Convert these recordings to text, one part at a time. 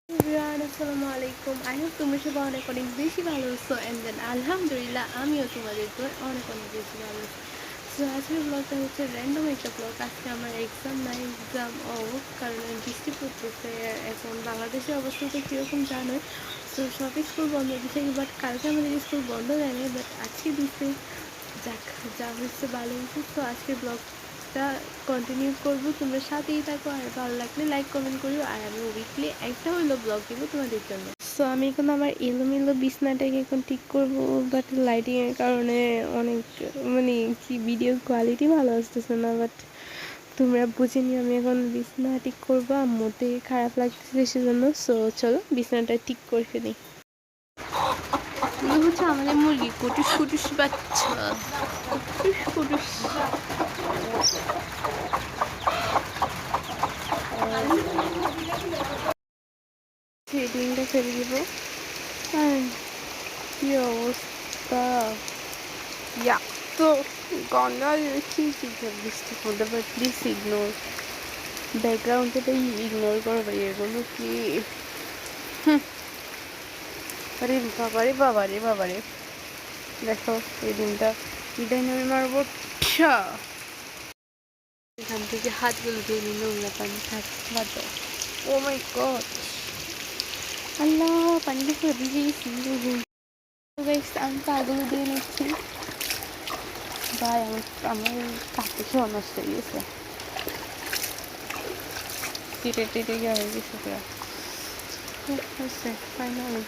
Everyone আসসালামু আলাইকুম। I hope তোমরা সবাই অনেক অনেক বেশি ভালো আছো অ্যান্ড দেন আলহামদুলিল্লাহ আমিও তোমাদের তো অনেক অনেক বেশি ভালো আছি। সো আজকের ব্লগটা হচ্ছে র্যান্ডম একটা ব্লগ। আজকে আমার এক্সাম নাই, এক্সাম অফ, কারণ বৃষ্টি পড়তেছে। এখন বাংলাদেশের অবস্থা তো কীরকম জানোই। সো সব স্কুল বন্ধ দিছে, বাট কালকে আমাদের স্কুল বন্ধ দেয় নাই, বাট আজকে দিচ্ছে। যাক, যা হচ্ছে ভালো হয়েছে। তো আজকের ব্লগটা কন্টিনিউ করবো, তোমরা সাথেই থাকো। আর ভালো লাগলে লাইক কমেন্ট করিও। আর আমি উইকলি একটা হইলো ব্লগ দিব তোমাদের জন্য। সো আমি এখন আমার এলোমেলো বিছনাটাকে এখন ঠিক করবো, বাট লাইটিংয়ের কারণে অনেক মানে কি ভিডিওর কোয়ালিটি ভালো আসতেছে না, বাট তোমরা বুঝে নিও। আমি এখন বিছনা ঠিক করবো, আম্মুর থেকে খারাপ লাগতেছে সেজন্য। সো চলো বিছনাটা ঠিক করে ফেলি। এগুলো হচ্ছে আমাদের মুরগি, কুটুস কুটুস বাচ্চা, কুটুস কুটুস। থ্রেডিংটা ফেলে দিব। আর কি অবস্থা, ইয়া তো গঙ্গা কি বৃষ্টির মধ্যে, বাট প্লিজ ইগনোর ব্যাকগ্রাউন্ডটা ইগনোর করো ভাই, এগুলো কি। আরে বাবারে বাবারে বাবারে, দেখো এই দিনটা বিদায় নেমে মারবো। এখান থেকে হাতগুলো দিয়ে নিয়ে নোংরা পানি থাক বাদ দাও। ও মাই গড, আল্লাহ, পানিটা পুরো ভিজে গেছি। আমি পাগুলো দিয়ে নিচ্ছি। ভাই আমার কাছে সব নষ্ট হয়ে গেছে, কেটে টেটে গিয়ে হয়ে গেছে পুরো। হচ্ছে ফাইনালি।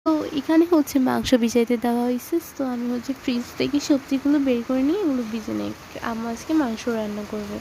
তো এখানে হচ্ছে মাংস ভিজাইতে দেওয়া হয়েছে। তো আমি হচ্ছে ফ্রিজ থেকে সবজিগুলো বের করে নিয়ে এগুলো ভিজে নিই। আম্মা আজকে মাংস রান্না করবে।